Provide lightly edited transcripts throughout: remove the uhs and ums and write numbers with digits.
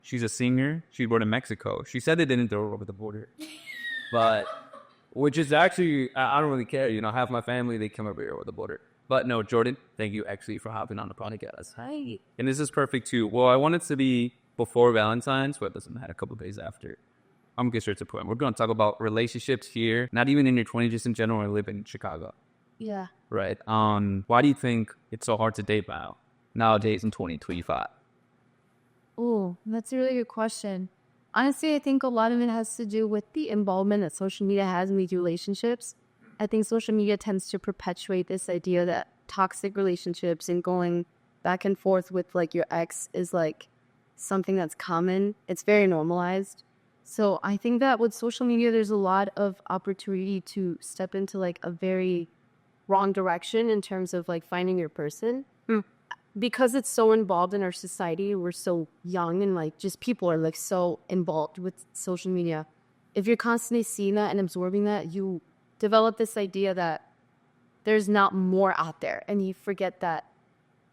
She's a singer. She born in Mexico. She said they didn't throw her over the border, but which is actually I don't really care. You know, half my family they come over here over the border. But no, Jordan, thank you actually for hopping on the podcast. Hi, and this is perfect too. Well, I want it to be before Valentine's, but it doesn't matter. A couple days after. I'm gonna get straight to the point. We're gonna talk about relationships here, not even in your 20s, just in general. I live in Chicago. Yeah. Right. Why do you think it's so hard to date nowadays in 2025? Oh, that's a really good question. Honestly, I think a lot of it has to do with the involvement that social media has in these relationships. I think social media tends to perpetuate this idea that toxic relationships and going back and forth with like your ex is like something that's common. It's very normalized. So I think that with social media, there's a lot of opportunity to step into like a very wrong direction in terms of like finding your person. Because it's so involved in our society, we're so young and like just people are like so involved with social media. If you're constantly seeing that and absorbing that, you develop this idea that there's not more out there, and you forget that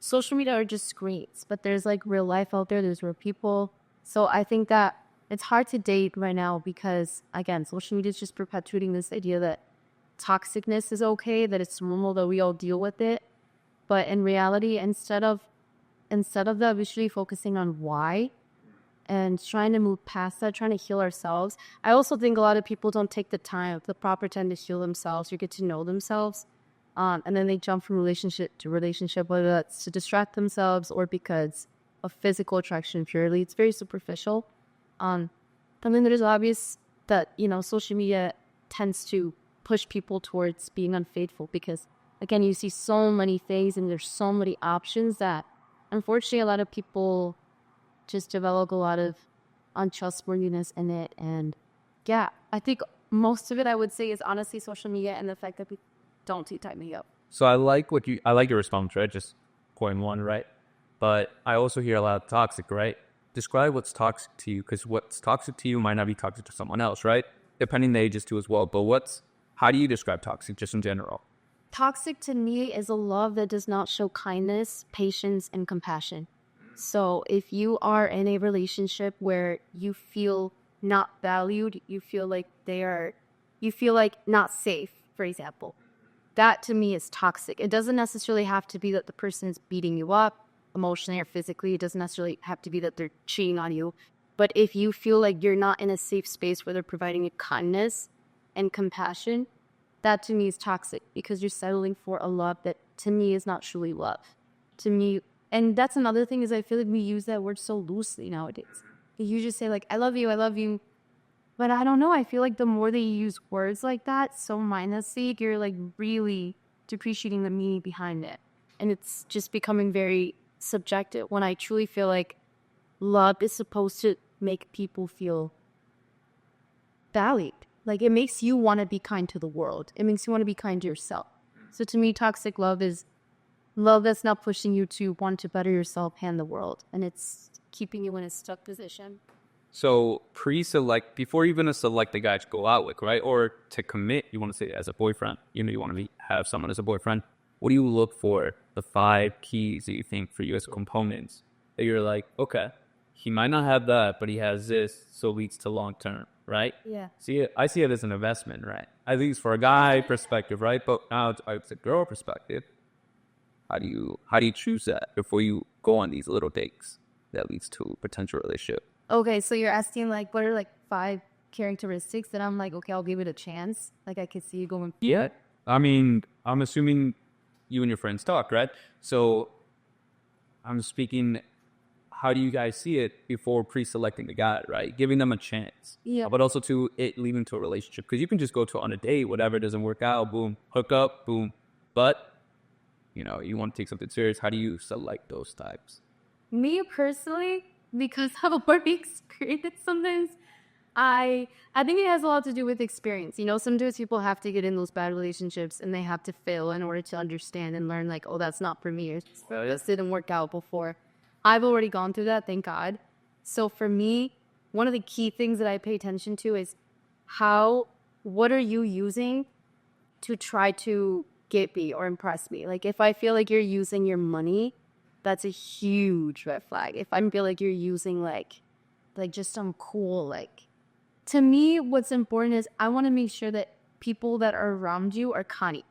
social media are just screens, but there's like real life out there. There's real people. So I think that it's hard to date right now because again, social media is just perpetuating this idea that toxicness is okay, that it's normal, that we all deal with it. But in reality, instead of that, we should be focusing on why and trying to move past that, trying to heal ourselves. I also think a lot of people don't take the time, the proper time to heal themselves or get to know themselves. And then they jump from relationship to relationship, whether that's to distract themselves or because of physical attraction purely. It's very superficial. And then there's obvious that, you know, social media tends to push people towards being unfaithful because again, you see so many things and there's so many options that unfortunately a lot of people just develop a lot of untrustworthiness in it. And yeah, I think most of it I would say is honestly social media and the fact that people don't take time to heal. So I like your response, right? Just point one, right? But I also hear a lot of toxic, right? Describe what's toxic to you, because what's toxic to you might not be toxic to someone else, right? Depending the ages too as well. But how do you describe toxic just in general? Toxic to me is a love that does not show kindness, patience, and compassion. So if you are in a relationship where you feel not valued, you feel like you feel like not safe, for example, that to me is toxic. It doesn't necessarily have to be that the person is beating you up emotionally or physically. It doesn't necessarily have to be that they're cheating on you. But if you feel like you're not in a safe space where they're providing you kindness and compassion, that to me is toxic because you're settling for a love that to me is not truly love. To me, and that's another thing is I feel like we use that word so loosely nowadays. You just say like, I love you, I love you. But I don't know, I feel like the more that you use words like that so mindlessly, you're like really depreciating the meaning behind it. And it's just becoming very subjective when I truly feel like love is supposed to make people feel valued. Like it makes you want to be kind to the world. It makes you want to be kind to yourself. So to me, toxic love is love that's not pushing you to want to better yourself and the world. And it's keeping you in a stuck position. So pre-select, before you're going to select the guy to go out with, right? Or to commit, you want to say as a boyfriend, you know, you want to have someone as a boyfriend. What do you look for? The 5 keys that you think for you as components that you're like, okay, he might not have that, but he has this, so it leads to long term, right? Yeah. I see it as an investment, right? At least for a guy perspective, right? But now it's a girl perspective. How do you choose that before you go on these little dates that leads to a potential relationship? Okay, so you're asking like what are like 5 characteristics that I'm like, okay, I'll give it a chance. Like I could see you going. Yeah. I mean, I'm assuming you and your friends talk, right? So I'm speaking, how do you guys see it before pre-selecting the guy, right? Giving them a chance. Yeah. But also to it leading to a relationship. Because you can just go to on a date, whatever doesn't work out, boom, hook up, boom. But, you know, you want to take something serious. How do you select those types? Me personally, because of a work experience sometimes, I think it has a lot to do with experience. You know, sometimes people have to get in those bad relationships and they have to fail in order to understand and learn like, oh, that's not for me. Or this didn't work out before. I've already gone through that, thank God. So for me, one of the key things that I pay attention to is what are you using to try to get me or impress me? Like if I feel like you're using your money, that's a huge red flag. If I feel like you're using like like just some cool, like, to me, what's important is I want to make sure that people that are around you are kind,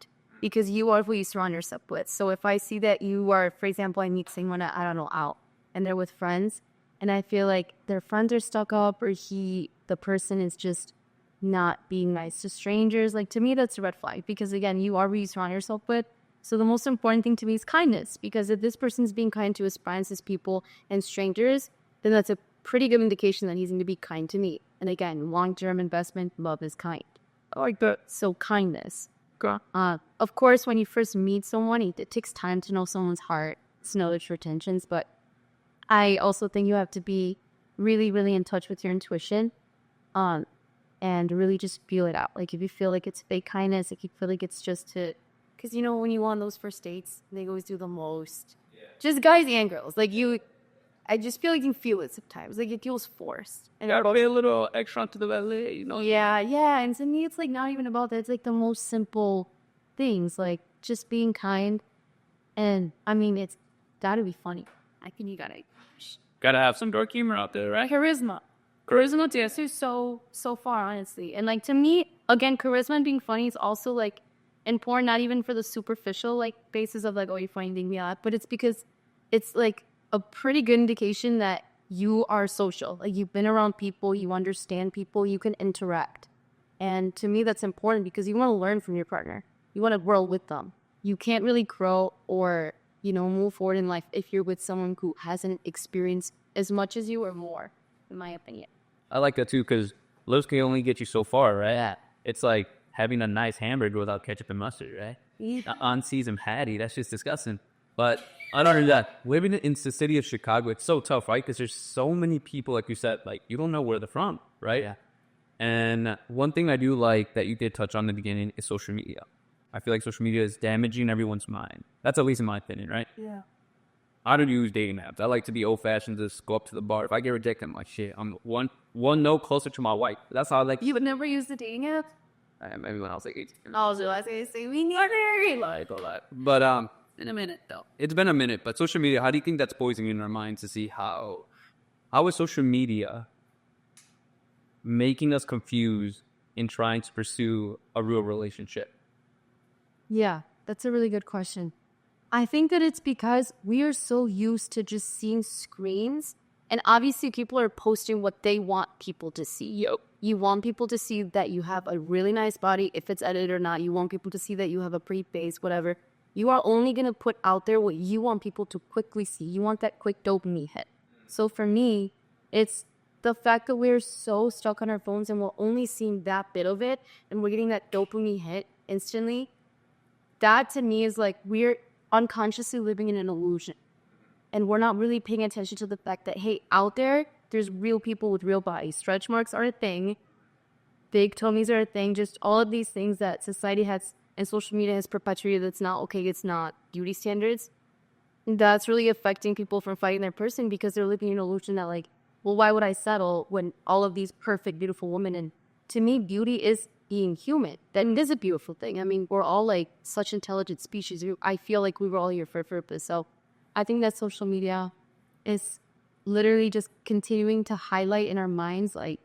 because you are who you surround yourself with. So if I see that you are, for example, I meet someone, I don't know, out, and they're with friends, and I feel like their friends are stuck up, or the person is just not being nice to strangers, like, to me, that's a red flag, because again, you are who you surround yourself with. So the most important thing to me is kindness, because if this person's being kind to his friends, his people, and strangers, then that's a pretty good indication that he's going to be kind to me. And again, long-term investment, love is kind. I like that. So kindness. Okay. Of course, when you first meet someone, it takes time to know someone's heart, to know their true intentions. But I also think you have to be really, really in touch with your intuition, and really just feel it out. Like if you feel like it's fake kindness, if you feel like it's just to, because you know when you go on those first dates, they always do the most. Yeah. Just guys and girls, like you. I just feel like you feel it sometimes. Like it feels forced. And gotta pay a little extra to the valet, you know? Yeah. And to me, it's like not even about that. It's like the most simple things, like just being kind. And I mean, it's gotta be funny. I think you Gotta have some dark humor out there, right? charisma. Charisma, yes. This is so far, honestly. And like to me, again, charisma and being funny is also like important, not even for the superficial like basis of like, oh, you're finding me out, but it's because it's like a pretty good indication that you are social. Like you've been around people, you understand people, you can interact. And to me, that's important because you want to learn from your partner. You want to grow with them. You can't really grow or, move forward in life if you're with someone who hasn't experienced as much as you or more, in my opinion. I like that too, because looks can only get you so far, right? Yeah. It's like having a nice hamburger without ketchup and mustard, right? Yeah. On-season patty, that's just disgusting. But other than that, living in the city of Chicago, it's so tough, right? Because there's so many people, like you said, like you don't know where they're from, right? Yeah. And one thing I do like that you did touch on in the beginning is social media. I feel like social media is damaging everyone's mind. That's at least in my opinion, right? Yeah. I don't use dating apps. I like to be old-fashioned, just go up to the bar. If I get rejected, I'm like, shit, I'm one no closer to my wife. That's how I like. You would never use the dating app? Maybe when I was like 18. I was going to say, we never. Like all that. But In a minute, though. it's been a minute. But social media, how do you think that's poisoning our minds to see how is social media making us confused in trying to pursue a real relationship? Yeah, that's a really good question. I think that it's because we are so used to just seeing screens, and obviously people are posting what they want people to see. Yep. You want people to see that you have a really nice body, if it's edited or not. You want people to see that you have a pretty face, whatever. You are only going to put out there what you want people to quickly see. You want that quick dopamine hit. So for me, it's the fact that we're so stuck on our phones and we're only seeing that bit of it, and we're getting that dopamine hit instantly. That to me is like we're unconsciously living in an illusion. And we're not really paying attention to the fact that, hey, out there's real people with real bodies. Stretch marks are a thing. Big tummies are a thing. Just all of these things that society has and social media has perpetuated that's not okay. It's not beauty standards. That's really affecting people from finding their person because they're living in an illusion that like, well, why would I settle when all of these perfect, beautiful women? And to me, beauty is being human. That is a beautiful thing. I mean, we're all like such intelligent species. I feel like we were all here for a purpose. So I think that social media is literally just continuing to highlight in our minds, like,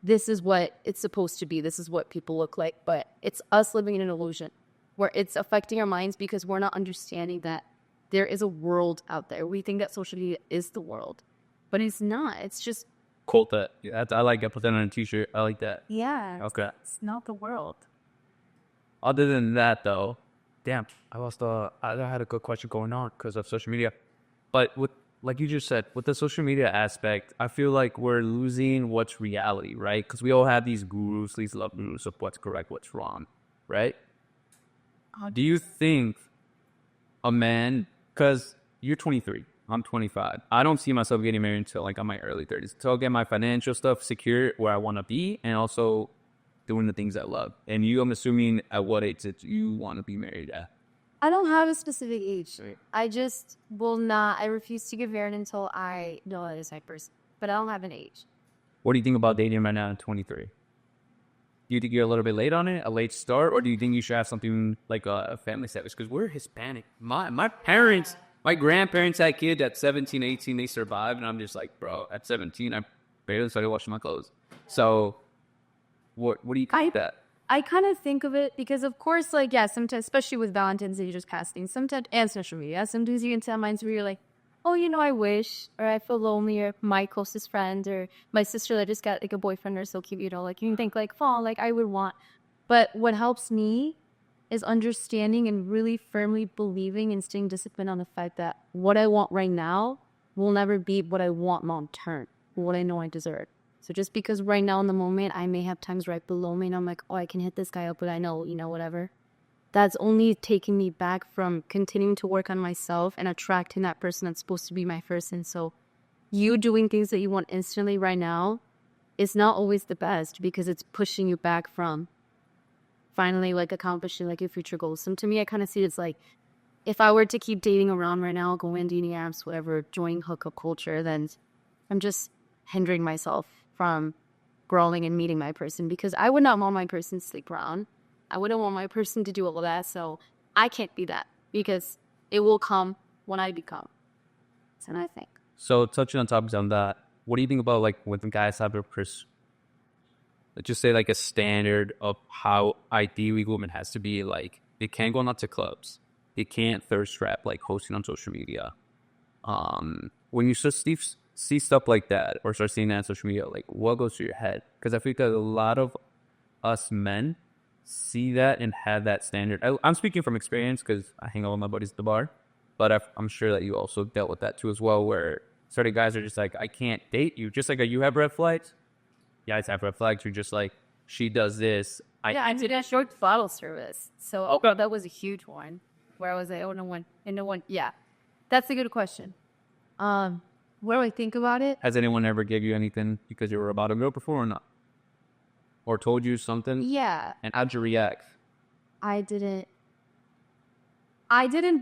this is what it's supposed to be. This is what people look like. But it's us living in an illusion where it's affecting our minds because we're not understanding that there is a world out there. We think that social media is the world, but it's not. It's just... Quote that. Yeah, I like that. Put that on a t-shirt. I like that. Yeah. Okay. It's not the world. Other than that, though, damn, I had a good question going on because of social media. But with, like you just said, with the social media aspect, I feel like we're losing what's reality, right? Because we all have these gurus, these love gurus of what's correct, what's wrong, right? Do you think a man, because you're 23, I'm 25. I don't see myself getting married until like I'm in my early 30s. Until I get my financial stuff secure where I want to be and also doing the things I love. And you, I'm assuming at what age that you want to be married at? I don't have a specific age. I just will not. I refuse to get married until I know that is my person. But I don't have an age. What do you think about dating right now at 23? Do you think you're a little bit late on it, a late start, or do you think you should have something like a family status? Because we're Hispanic. My parents, my grandparents had kids at 17, 18, they survived. And I'm just like, bro, at 17, barely started washing my clothes. So, what do you think that? I kind of think of it because, of course, like, yeah, sometimes, especially with Valentine's Day just passing, sometimes, and social media, sometimes you can tell minds where you're like, oh, I wish, or I feel lonely, or my closest friend, or my sister that just got, like, a boyfriend or so cute, like, you can think, like, oh, like, I would want. But what helps me is understanding and really firmly believing and staying disciplined on the fact that what I want right now will never be what I want long term, what I know I deserve. So just because right now in the moment, I may have times right below me and I'm like, oh, I can hit this guy up, but I know, whatever. That's only taking me back from continuing to work on myself and attracting that person that's supposed to be my person. So you doing things that you want instantly right now is not always the best because it's pushing you back from finally like accomplishing like your future goals. So to me, I kind of see it as like, if I were to keep dating around right now, go in dating apps, whatever, join hookup culture, then I'm just hindering myself from growing and meeting my person because I would not want my person to sleep around. I wouldn't want my person to do all of that. So I can't be that because it will come when I become. So I think. So touching on topics on that, what do you think about like when the guys have let's just say like a standard of how ideally women has to be? Like they can't go out to clubs, they can't thirst trap like hosting on social media. When you see stuff like that or start seeing that on social media, like what goes through your head? Because I feel like a lot of us men see that and have that standard. I'm speaking from experience because I hang out with my buddies at the bar, but I'm sure that you also dealt with that too as well, where certain guys are just like, I can't date you. Just like you have red flags. Guys have red flags. You're just like, she does this. I did a short bottle service. So that was a huge one. Where I was like, oh, no one. Yeah, that's a good question. What do I think about it? Has anyone ever gave you anything because you were about to go before or not? Or told you something? Yeah. And how'd you react? I didn't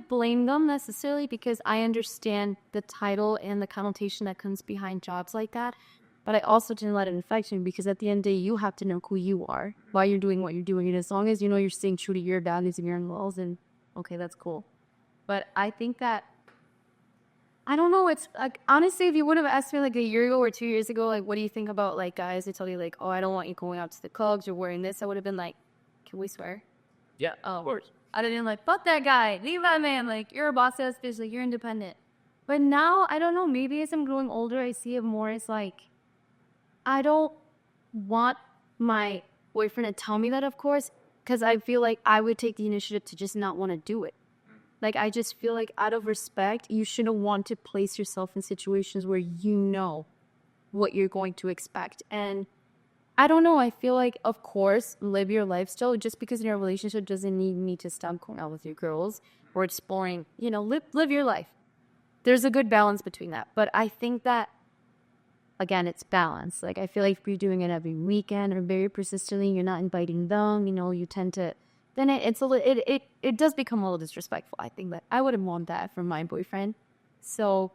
blame them necessarily because I understand the title and the connotation that comes behind jobs like that. But I also didn't let it affect me because at the end of the day, you have to know who you are, why you're doing what you're doing. And as long as you know you're staying true to your values and your own laws, then okay, that's cool. But I think that, I don't know, it's like, honestly, if you would have asked me like a year ago or 2 years ago, like, what do you think about like guys that tell you like, oh, I don't want you going out to the clubs or wearing this, I would have been like, can we swear? Yeah, of course. I'd have been like, fuck that guy, leave that man, like, you're a boss ass bitch, like, you're independent. But now, I don't know, maybe as I'm growing older, I see it more as like, I don't want my boyfriend to tell me that, of course, because I feel like I would take the initiative to just not want to do it. Like, I just feel like out of respect, you shouldn't want to place yourself in situations where you know what you're going to expect. And I don't know, I feel like, of course, live your lifestyle. Just because you're in a relationship doesn't need me to stop going out with your girls or exploring, live your life. There's a good balance between that. But I think that, again, it's balance. Like, I feel like if you're doing it every weekend or very persistently, you're not inviting them, you tend to, then it does become a little disrespectful. I think that I wouldn't want that from my boyfriend. So,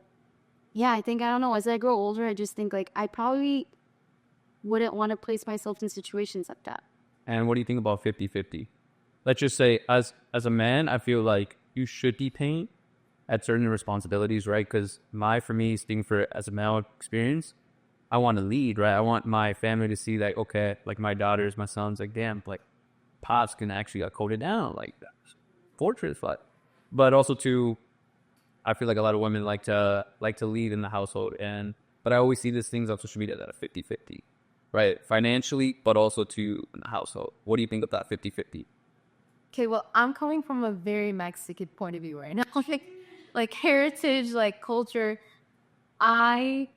yeah, I don't know, as I grow older, I just think, like, I probably wouldn't want to place myself in situations like that. And what do you think about 50-50? Let's just say, as a man, I feel like you should be paying at certain responsibilities, right? Because for me, speaking for as a male experience, I want to lead, right? I want my family to see like, okay, like my daughters, my sons, like, damn, like pops can actually code it down, like fortress, but also too, I feel like a lot of women like to lead in the household, but I always see these things on social media that are 50-50, right? Financially, but also too in the household. What do you think of that 50-50? Okay, well, I'm coming from a very Mexican point of view right now. like heritage, like culture. I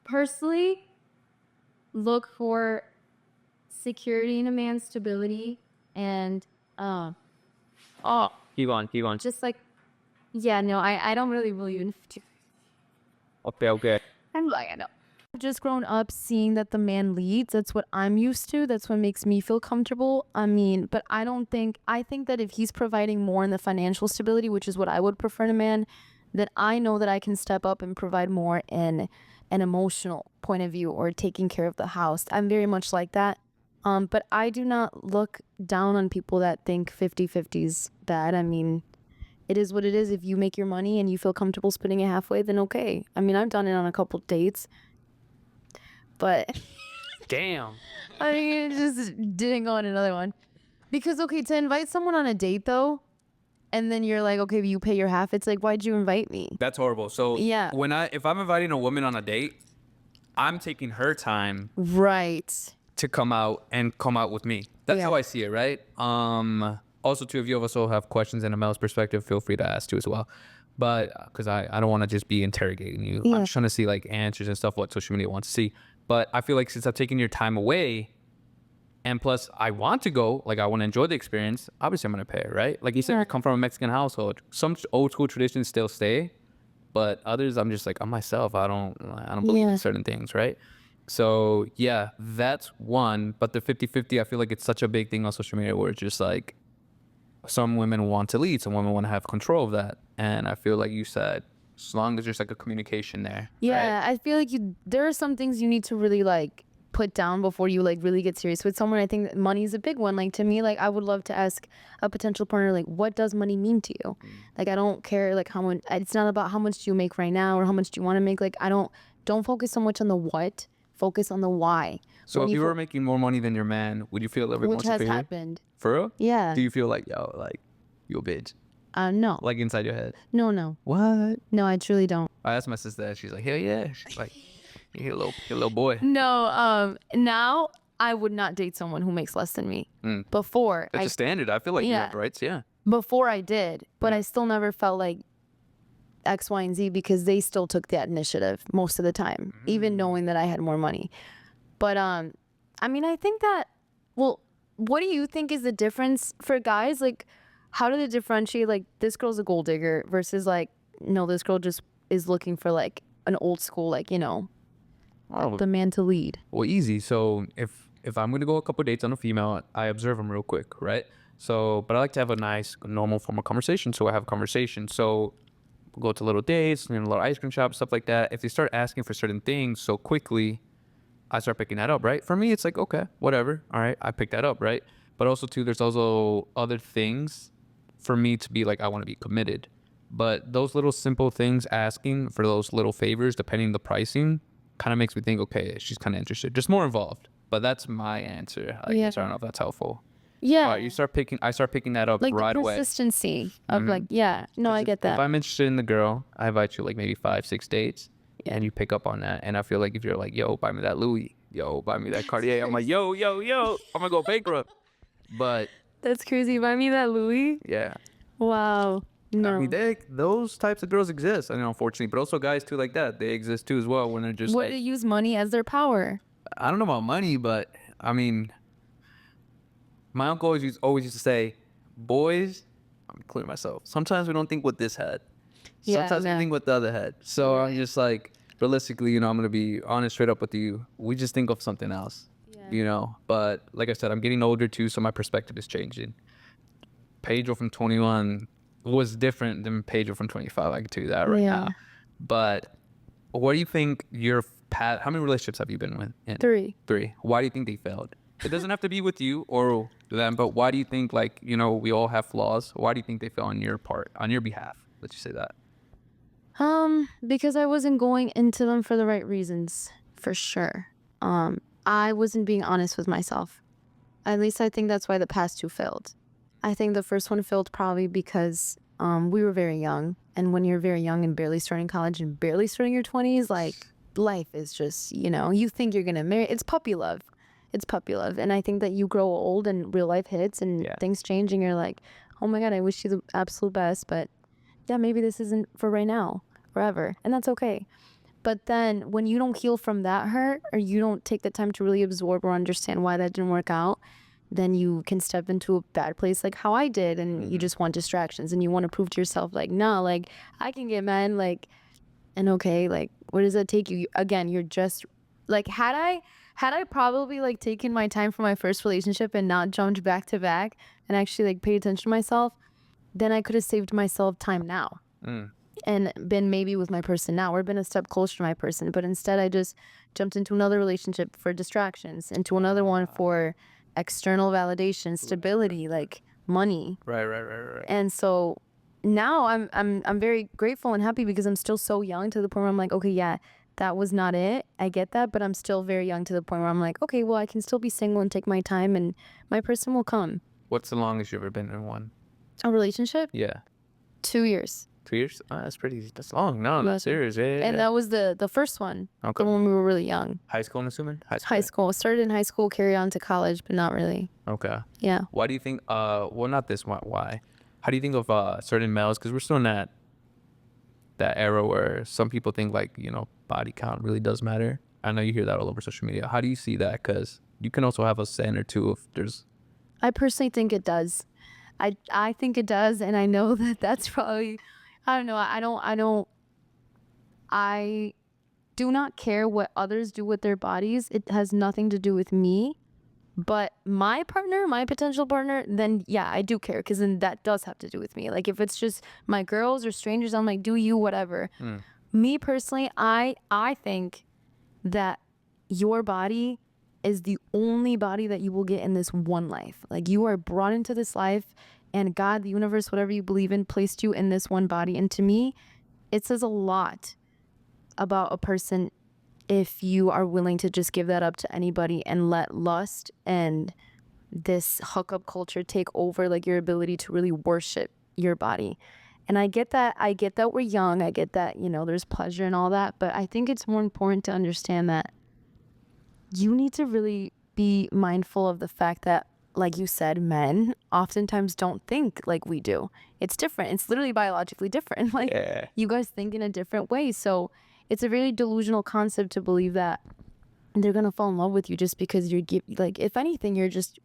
personally look for security in a man's stability and keep on. just like, yeah, no, I don't really believe in Okay. I'm like, I know. I've just grown up seeing that the man leads. That's what I'm used to. That's what makes me feel comfortable. I mean, but I think that if he's providing more in the financial stability, which is what I would prefer in a man, that I know that I can step up and provide more in an emotional point of view or taking care of the house. I'm very much like that. But I do not look down on people that think 50-50 is bad. I mean, it is what it is. If you make your money and you feel comfortable splitting it halfway, then okay. I mean, I've done it on a couple dates But Damn. I mean, it just didn't go on another one. Because, okay, to invite someone on a date, though, and then you're like, okay, you pay your half. It's like, why'd you invite me? That's horrible. So Yeah. if I'm inviting a woman on a date, I'm taking her time Right. to come out with me. That's Yeah. how I see it, right? Also, too, if you also have questions in a male's perspective, feel free to ask too as well. But because I don't want to just be interrogating you, Yeah. I'm just trying to see like answers and stuff what social media wants to see. But I feel like since I've taken your time away, and plus I want to go, like I want to enjoy the experience, obviously I'm gonna pay, right? Like you said, Yeah. you come from a Mexican household. Some old school traditions still stay, but others I'm just like I'm myself. I don't believe Yeah. in certain things, right? So yeah, that's one. But the 50-50, I feel like it's such a big thing on social media where it's just like some women want to lead, some women want to have control of that. And I feel like you said, as long as there's like a communication there. Yeah, right? I feel like there are some things you need to really like put down before you like really get serious with someone. I think that money is a big one. Like to me, like I would love to ask a potential partner, like, what does money mean to you? Like I don't care like how much. It's not about how much do you make right now or how much do you want to make. Like I don't focus so much on the what. Focus on the why. So When if you fo- were making more money than your man, would you feel a little bit more which has superior? happened. For real? Yeah. Do you feel like, yo, like, you a bitch? No. Like inside your head? No. What? No, I truly don't. I asked my sister that. She's like, hell yeah. She's like, you're a little boy. No. Now I would not date someone who makes less than me. Before That's a standard. I feel like you Yeah. have rights. Yeah. Before I did, but I still never felt like X, Y, and Z because they still took that initiative most of the time, even knowing that I had more money. But I mean, I think that, well, what do you think is the difference for guys? Like, how do they differentiate like this girl's a gold digger versus like, no, this girl just is looking for like an old school, like, the man to lead. Well, easy. So if I'm gonna go a couple dates on a female, I observe them real quick, right? So, but I like to have a nice, normal form of conversation. So I have a conversation. So we'll go to little dates, a little ice cream shop, stuff like that. If they start asking for certain things so quickly, I start picking that up, right? For me, it's like, okay, whatever. All right, I pick that up, right? But also, too, there's also other things for me to be like, I want to be committed. But those little simple things asking for those little favors, depending on the pricing, kind of makes me think, okay, she's kind of interested, just more involved. But that's my answer. I guess I don't know if that's helpful. Yeah. All right, I start picking that up like right the away. persistency of like, yeah, no, I get If that. I'm interested in the girl, I invite you like maybe 5-6 dates, and you pick up on that. And I feel like if you're like, yo, buy me that Louis, yo, buy me that Cartier, I'm like, yo, I'm gonna go bankrupt. But That's crazy. Buy me that Louis. yeah, Wow. No. I mean, those types of girls exist. I know, unfortunately, but also guys too like that. They exist too as well when they're just What like, to use money as their power. I don't know about money, but I mean, my uncle always used to say, boys, I'm clear myself. Sometimes we don't think with this head. Yeah, Sometimes no. we think with the other head. So I'm just like, realistically, I'm going to be honest straight up with you. We just think of something else, But like I said, I'm getting older too, so my perspective is changing. Pedro from 21 was different than Pedro from 25. I can tell you that right Yeah. now. But what do you think how many relationships have you been with? In? 3. 3. Why do you think they failed? It doesn't have to be with you or them, but why do you think, like, we all have flaws? Why do you think they fail on your behalf? Let's just say that. Because I wasn't going into them for the right reasons, for sure. I wasn't being honest with myself. At least I think that's why the past 2 failed. I think the first one failed probably because we were very young. And when you're very young and barely starting college and barely starting your 20s, like, life is just, you think you're going to marry. It's puppy love. It's puppy love. And I think that you grow old and real life hits and things change and you're like, oh my God, I wish you the absolute best. But yeah, maybe this isn't for right now, forever. And that's okay. But then when you don't heal from that hurt or you don't take the time to really absorb or understand why that didn't work out, then you can step into a bad place like how I did. And you just want distractions and you want to prove to yourself like, no, like I can get mad, like, and okay, like, where does that take you? Again, you're just like, had I probably like taken my time for my first relationship and not jumped back to back and actually like paid attention to myself, then I could have saved myself time now and been maybe with my person now or been a step closer to my person. But instead I just jumped into another relationship for distractions, into another one for external validation, stability, like money. Right. And so now I'm very grateful and happy because I'm still so young to the point where I'm like, okay, yeah, that was not it. I get that, but I'm still very young to the point where I'm like, okay, well, I can still be single and take my time, and my person will come. What's the longest you've ever been in one? A relationship? Yeah. 2 years. 2 years? Oh, that's long. No, not serious. Yeah. And that was the first one. Okay. The one we were really young. High school, I'm assuming? High school. Started in high school, carry on to college, but not really. Okay. Yeah. Why do you think, well, not this one, why? How do you think of certain males? Because we're still in that era where some people think, like, you know, body count really does matter. I know you hear that all over social media. How do you see that? Because you can also have a sin or two if there's... I personally think it does. I think it does, and I know that that's probably... I don't know. I do not care what others do with their bodies. It has nothing to do with me. But my partner, my potential partner, then yeah, I do care, because then that does have to do with me. Like if it's just my girls or strangers, I'm like, do you, whatever. Me personally, I think that your body is the only body that you will get in this one life. Like you are brought into this life, and God, the universe, whatever you believe in, placed you in this one body. And to me, it says a lot about a person if you are willing to just give that up to anybody and let lust and this hookup culture take over, like your ability to really worship your body. And I get that we're young. I get that, you know, there's pleasure and all that. But I think it's more important to understand that you need to really be mindful of the fact that, like you said, men oftentimes don't think like we do. It's different. It's literally biologically different. Like you guys think in a different way. So it's a really delusional concept to believe that they're going to fall in love with you just because like, if anything, you're just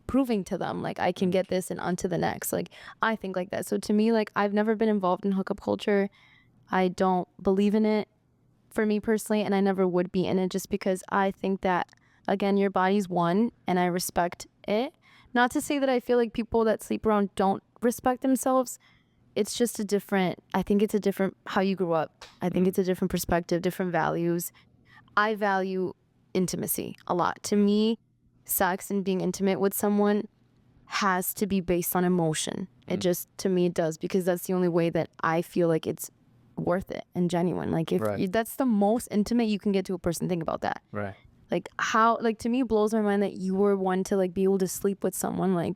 proving to them, like, I can get this and on to the next. Like, I think like that. So to me, like, I've never been involved in hookup culture. I don't believe in it for me personally, and I never would be in it just because I think that, again, your body's one, and I respect it. Not to say that I feel like people that sleep around don't respect themselves. It's just I think it's a different how you grew up. I think it's a different perspective, different values. I value intimacy a lot. To me, sex and being intimate with someone has to be based on emotion. It just, to me, it does, because that's the only way that I feel like it's worth it and genuine. Like if that's the most intimate you can get to a person, think about that. Right. Like how, like to me, it blows my mind that you were one to like be able to sleep with someone, like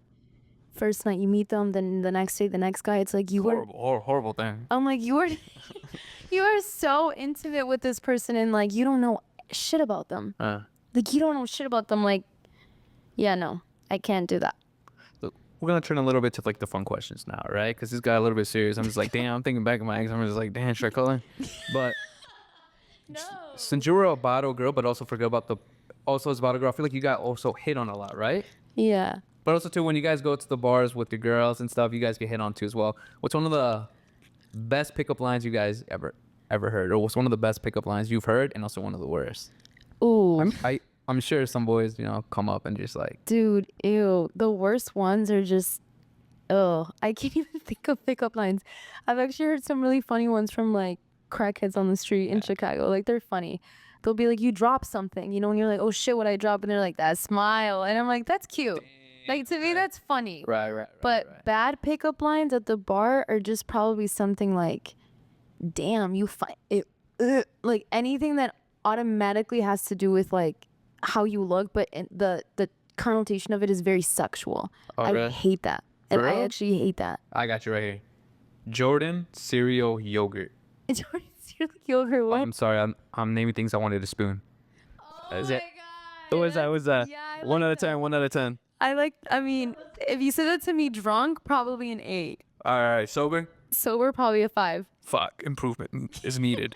first night you meet them, then the next day the next guy. It's like you horrible thing. I'm like, you are so intimate with this person, and like you don't know shit about them. Like you don't know shit about them. Like, yeah, no, I can't do that. Look, we're gonna turn a little bit to like the fun questions now, right? Because this got a little bit serious. I'm just like, damn. I'm thinking back of my ex. I'm just like, damn, should I call him? But No. Since you were a bottle girl, but also forget about also as a bottle girl, I feel like you got also hit on a lot, right? Yeah. But also too, when you guys go to the bars with your girls and stuff, you guys get hit on too as well. What's one of the best pickup lines you guys ever heard, or what's one of the best pickup lines you've heard, and also one of the worst? Ooh. I'm sure some boys, you know, come up and just like, dude, ew. The worst ones are just, oh, I can't even think of pickup lines. I've actually heard some really funny ones from like crackheads on the street in Chicago. Like they're funny. They'll be like, you drop something, you know, and you're like, oh shit, what I drop? And they're like, that smile. And I'm like, that's cute. Like to me, that's funny. Right. But bad pickup lines at the bar are just probably something like, damn, you find it, like anything that automatically has to do with like how you look, but the connotation of it is very sexual. I hate that. And I actually hate that. I got you right here. Jordan cereal yogurt. Jordan cereal yogurt, what? I'm sorry, I'm naming things I wanted to spoon. Oh Is my it? God. What was that? Was that? Yeah, I One like out of 10. 1 out of 10. I mean, if you said that to me drunk, probably an 8. All right, sober. Sober, probably a 5. Fuck, improvement is needed.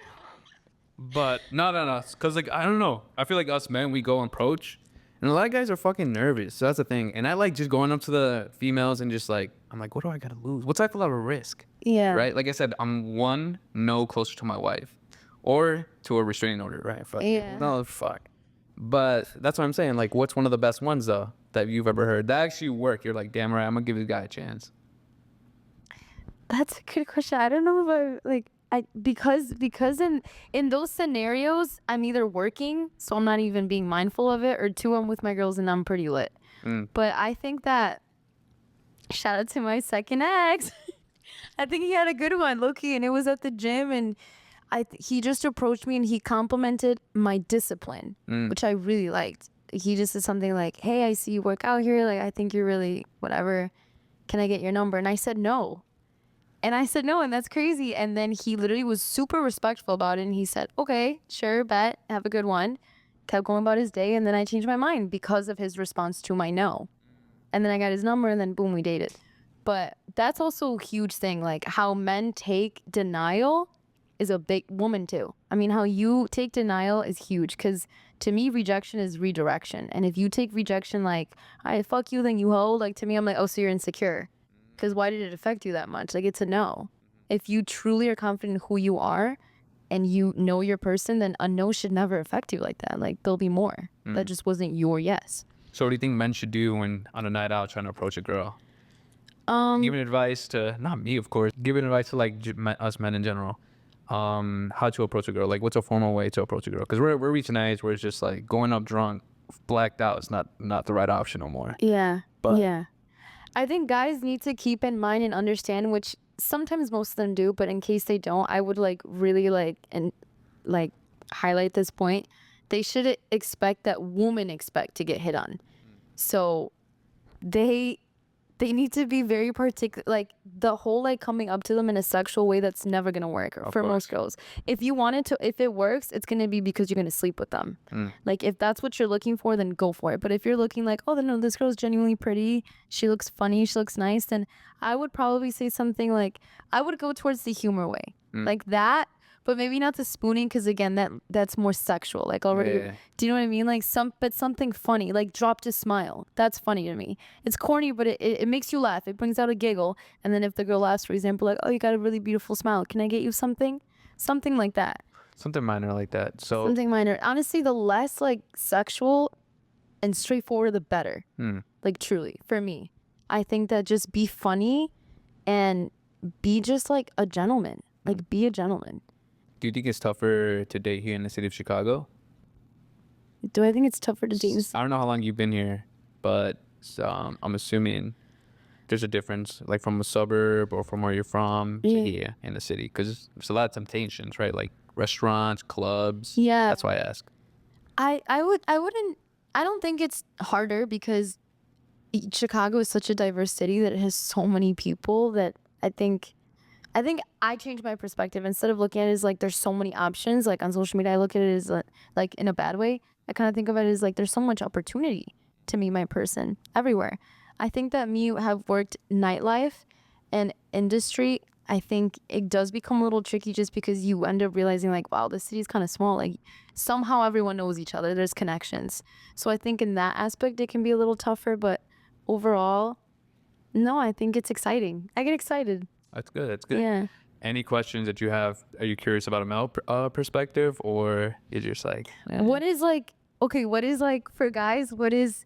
But not on us, cause like I don't know. I feel like us men, we go and approach, and a lot of guys are fucking nervous. So that's the thing. And I like just going up to the females and just like, I'm like, what do I gotta lose? What's like a lot of risk? Yeah. Right. Like I said, I'm one no closer to my wife, or to a restraining order. Right. Fuck. Yeah. No fuck. But that's what I'm saying. Like, what's one of the best ones though that you've ever heard that actually work? You're like, damn right, I'm gonna give this guy a chance. That's a good question. I don't know if because in those scenarios, I'm either working, so I'm not even being mindful of it, or 2, I'm with my girls and I'm pretty lit. But I think that, shout out to my second ex, I think he had a good one, low-key, and it was at the gym, and he just approached me and he complimented my discipline, which I really liked. He just said something like, "Hey, I see you work out here. Like, I think you're really whatever. Can I get your number?" And I said no. And I said no, and that's crazy. And then he literally was super respectful about it. And he said, "Okay, sure, bet. Have a good one." Kept going about his day. And then I changed my mind because of his response to my no. And then I got his number, and then boom, we dated. But that's also a huge thing. Like how men take denial is a big woman too. I mean, how you take denial is huge because to me, rejection is redirection. And if you take rejection like, I fuck you, then you hoe, like to me, I'm like, oh, so you're insecure. Because why did it affect you that much? Like, it's a no. If you truly are confident in who you are and you know your person, then a no should never affect you like that. Like, there'll be more. That just wasn't your yes. So what do you think men should do when on a night out trying to approach a girl? Giving advice to, not me, of course, giving advice to like us men in general. How to approach a girl. Like, what's a formal way to approach a girl? Because we're reaching an age where it's just like going up drunk, blacked out is not the right option no more. Yeah. But yeah. I think guys need to keep in mind and understand, which sometimes most of them do, but in case they don't, I would like really like highlight this point. They should expect that women expect to get hit on. So they need to be very particular, like the whole like coming up to them in a sexual way, that's never gonna work for most girls. If you wanted to, if it works, it's gonna be because you're gonna sleep with them. Like if that's what you're looking for, then go for it. But if you're looking like, oh no, this girl's genuinely pretty, she looks funny, she looks nice, then I would probably say something like, I would go towards the humor way, like that. But maybe not the spooning, because again, that's more sexual. Like already, Yeah. do you know what I mean? Like something funny, like drop to smile. That's funny to me. It's corny, but it makes you laugh. It brings out a giggle. And then if the girl asks, for example, like, oh, you got a really beautiful smile. Can I get you something? Something like that. Something minor like that. So Something minor. Honestly, the less like sexual and straightforward, the better. Like truly, for me. I think that just be funny and be just like a gentleman. Like be a gentleman. do you think it's tougher to date here in the city of Chicago? Do I think it's tougher to date? I don't know how long you've been here, but I'm assuming there's a difference, like from a suburb or from where you're from to here in the city, because there's a lot of temptations, right? Like restaurants, clubs. Yeah. That's why I ask. I don't think it's harder because Chicago is such a diverse city that it has so many people that I think I changed my perspective. Instead of looking at it as like there's so many options, like on social media, I look at it as like in a bad way. I kind of think of it as like there's so much opportunity to meet my person everywhere. I think that me have worked nightlife and industry, I think it does become a little tricky just because you end up realizing like, wow, the city's kind of small. Like somehow everyone knows each other. There's connections. So I think in that aspect, it can be a little tougher, but overall, no, I think it's exciting. I get excited. That's good. That's good. Yeah. Any questions that you have? Are you curious about a male perspective, or you're just like, What is like, okay, what is like for guys, what is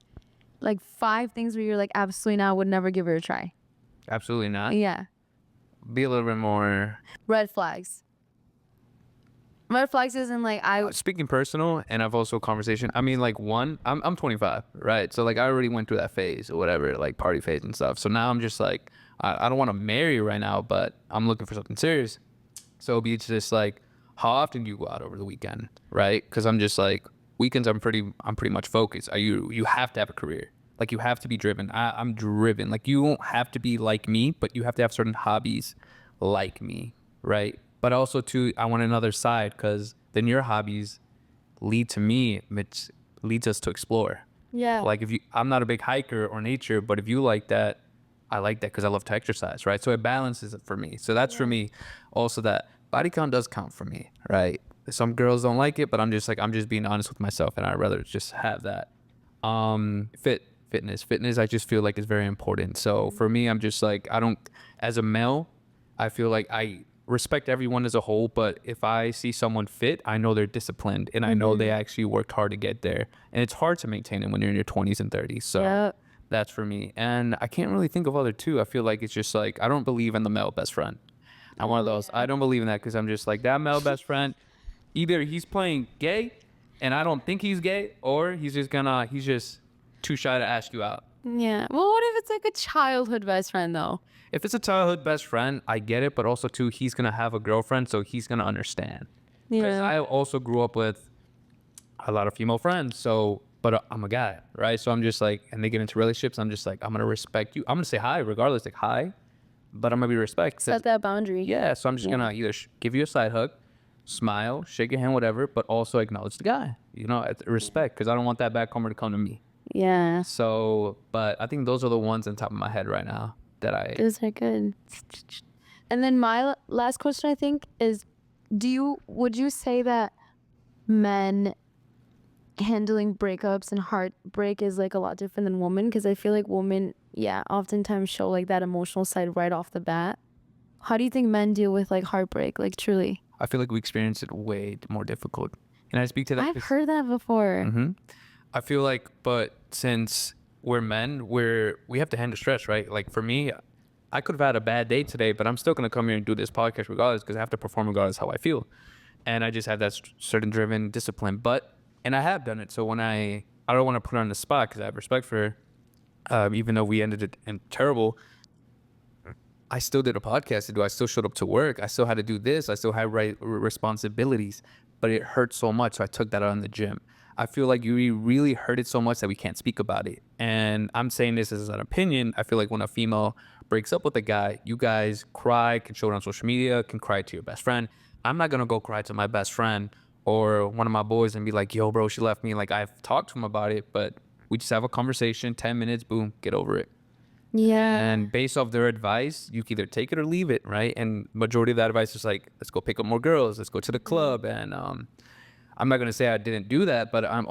like 5 things where you're like, absolutely not, would never give her a try? absolutely not? Yeah. Be a little bit more. Red flags. Red flags isn't like Speaking personal, and I've also conversation. I mean, like I'm 25, right? So like I already went through that phase or whatever, like party phase and stuff. So now I'm just like, I don't want to marry right now, but I'm looking for something serious. So it'll be just like, how often do you go out over the weekend, right? Because I'm just like, weekends I'm pretty much focused. You have to have a career. Like you have to be driven. I'm driven. Like you won't have to be like me, but you have to have certain hobbies like me, right? But also too, I want another side, because then your hobbies lead to me, which leads us to explore. yeah. Like I'm not a big hiker or nature, but if you like that, I like that because I love to exercise, right? So it balances it for me. So that's for me. Also, that body count does count for me, right? Some girls don't like it, but I'm just being honest with myself, and I'd rather just have that. Fitness, I just feel like is very important. So for me, I'm just like, as a male, I feel like I respect everyone as a whole, but if I see someone fit, I know they're disciplined, and I know they actually worked hard to get there. And it's hard to maintain it when you're in your 20s and 30s. So that's for me. And I can't really think of other two. I feel like it's just like, I don't believe in the male best friend. I'm one of those. I don't believe in that, because I'm just like, that male best friend, either he's playing gay and I don't think he's gay, or he's just too shy to ask you out. Yeah. Well, what if it's like a childhood best friend though? If it's a childhood best friend, I get it, but also too, he's gonna have a girlfriend, so he's gonna understand. Because Yeah. I also grew up with a lot of female friends, so but I'm a guy, right? So I'm just like, and they get into relationships, I'm just like, I'm gonna respect you. I'm gonna say hi regardless, like hi, but I'm gonna be respect. 'Cause- Set that boundary. yeah, so I'm just gonna either give you a side hug, smile, shake your hand, whatever, but also acknowledge the guy, respect, because I don't want that backcomer to come to me. Yeah. So, but I think those are the ones on top of my head right now that I. Those are good. And then my last question, I think, is would you say that men handling breakups and heartbreak is like a lot different than women? Because I feel like women, yeah, oftentimes show like that emotional side right off the bat. How do you think men deal with like heartbreak, like truly? I feel like we experience it way more difficult. And I speak to that. I've heard that before. Mm-hmm. I feel like, but since we're men, we have to handle stress, right? Like for me, I could have had a bad day today, but I'm still gonna come here and do this podcast regardless because I have to perform regardless how I feel, and I just have that certain driven discipline. And I have done it. So when I don't want to put her on the spot because I have respect for her, even though we ended it in terrible. I still did a podcast to do. I still showed up to work. I still had to do this. I still had responsibilities, but it hurt so much. So I took that out in the gym. I feel like you really hurt it so much that we can't speak about it. And I'm saying this as an opinion. I feel like when a female breaks up with a guy, you guys cry, can show it on social media, can cry to your best friend. I'm not going to go cry to my best friend or one of my boys and be like, yo, bro, she left me. Like I've talked to him about it, but we just have a conversation, 10 minutes, boom, get over it. Yeah. And based off their advice, you can either take it or leave it, right? And majority of that advice is like, let's go pick up more girls, let's go to the club. And I'm not gonna say I didn't do that, but I'm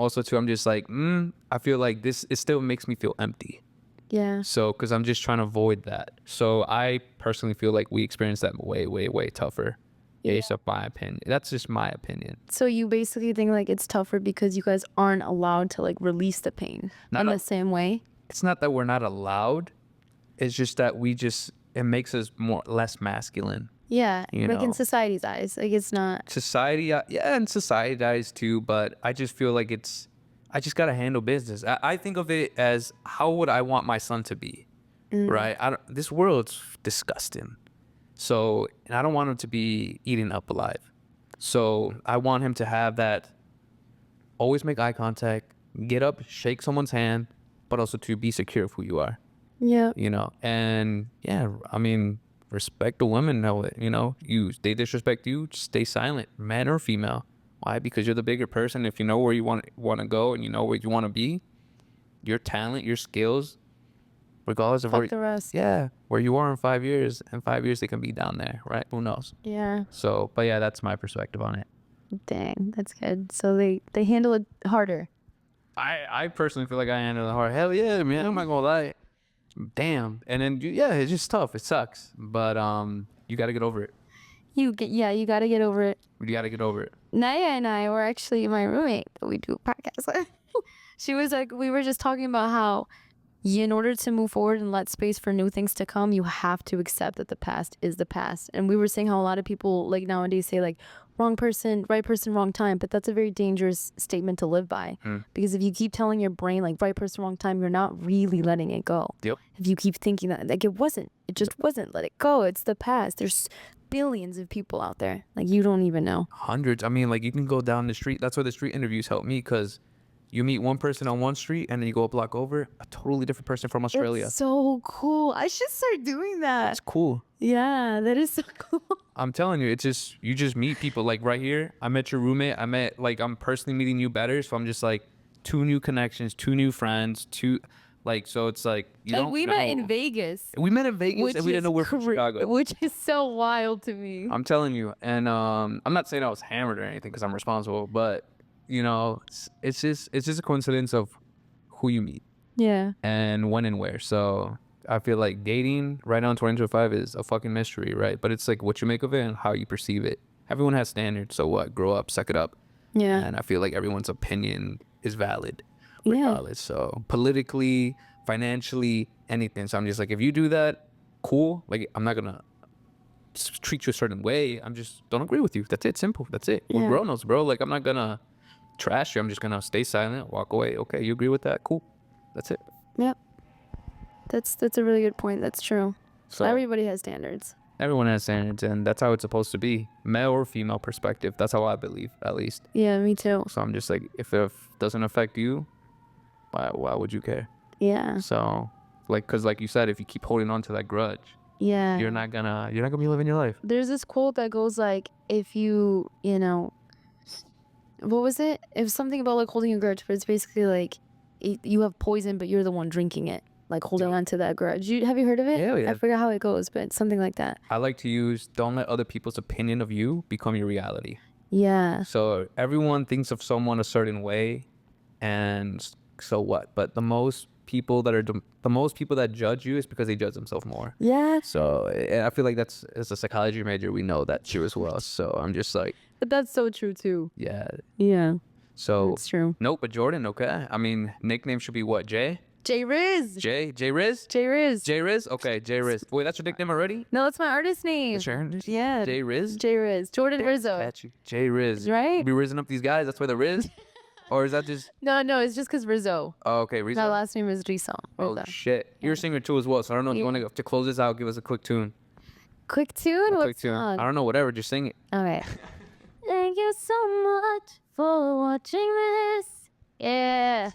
just like, I feel like it still makes me feel empty. Yeah. So, because I'm just trying to avoid that. So I personally feel like we experience that way, way, way tougher. Based off my opinion. That's just my opinion. So you basically think like it's tougher because you guys aren't allowed to like release the pain in the same way? It's not that we're not allowed. It's just that it makes us less masculine. Yeah, You like in know. society's eyes, like it's not. Society, yeah, and society dies too, but I just feel like I just gotta handle business. I think of it as how would I want my son to be, right? This world's disgusting, so and I don't want him to be eaten up alive. So I want him to have that. Always make eye contact, get up, shake someone's hand, but also to be secure of who you are. Yeah. And yeah, I mean, respect the women. Know it. They disrespect you, just stay silent, man or female. Why? Because you're the bigger person. If you know where you want to go and you know where you want to be, your talent, your skills, regardless of Fuck the rest. where you are in 5 years. In 5 years, they can be down there, right? Who knows? Yeah. So, but yeah, that's my perspective on it. Dang, that's good. So they handle it harder. I personally feel like I handle it hard. Hell yeah, man. I'm not gonna lie. Damn. And then it's just tough. It sucks. But you gotta get over it. You gotta get over it. You gotta get over it. Naya and I were actually my roommate that we do a podcast with. She was like, we were just talking about how in order to move forward and let space for new things to come, you have to accept that the past is the past. And we were saying how a lot of people like nowadays say like wrong person, wrong time, but that's a very dangerous statement to live by. Because if you keep telling your brain like right person, wrong time, you're not really letting it go. Yep. If you keep thinking that like it just wasn't, let it go. It's the past. There's billions of people out there. Like you don't even know. Hundreds. I mean, like you can go down the street. That's why the street interviews help me because you meet one person on one street and then you go a block over, a totally different person from Australia. It's so cool. I should start doing that. It's cool. Yeah, that is so cool. I'm telling you, you just meet people like right here. I met your roommate. I'm personally meeting you better. So I'm just like 2 new connections, 2 new friends, so it's like, We met in Vegas. We met in Vegas and we didn't know we're from Chicago. Which is so wild to me. I'm telling you. And I'm not saying I was hammered or anything because I'm responsible, but it's just a coincidence of who you meet. Yeah. And when and where. So I feel like dating right now in 2025 is a fucking mystery, right? But it's like what you make of it and how you perceive it. Everyone has standards, so what? Grow up, suck it up. Yeah. And I feel like everyone's opinion is valid regardless. So politically, financially, anything. So I'm just like, if you do that, cool. Like I'm not gonna treat you a certain way. I'm just don't agree with you. That's it. Simple. That's it. Yeah. We're grown-ups, bro. Like I'm not gonna trash you. I'm just gonna stay silent, walk away. Okay, you agree with that? Cool. That's it. Yep. That's a really good point. That's true. So Everybody has standards. everyone has standards, and that's how it's supposed to be, male or female perspective. That's how I believe, at least. Yeah, me too. So I'm just like, if it doesn't affect you, why would you care? Yeah. So, like, cause like you said, if you keep holding on to that grudge, Yeah. you're not gonna be living your life. There's this quote that goes like, if you know, what was it? It was something about like holding a grudge, but it's basically like you have poison, but you're the one drinking it, like holding on to that grudge. Have you heard of it? Yeah, yeah. I forgot how it goes, but something like that. I like to use, don't let other people's opinion of you become your reality. Yeah. So everyone thinks of someone a certain way, and so what? But the most people that judge you is because they judge themselves more. Yeah. So I feel like that's, as a psychology major, we know that true as well. So I'm just like, But that's so true too. yeah. Yeah. So That's true. nope, but Jordan, okay. I mean, nickname should be what? Jay? J Riz. J Riz? J Riz. J Riz? Okay, J Riz. Wait, that's your nickname already? No, that's my artist name. That's your artist? Yeah. J Riz? J Riz. Jordan Rizzo. Got you. J Riz. Right? Be rizzing up these guys. That's why the Riz? Or is that just? No, it's just because Rizzo. Oh, okay, Rizo. My last name is Rizo. Oh shit, you're a singer too as well. So I don't know if you want to close this out. Give us a quick tune. Quick tune? A What quick tune. song? I don't know. Whatever. Just sing it. All right. Thank you so much for watching this. Yeah.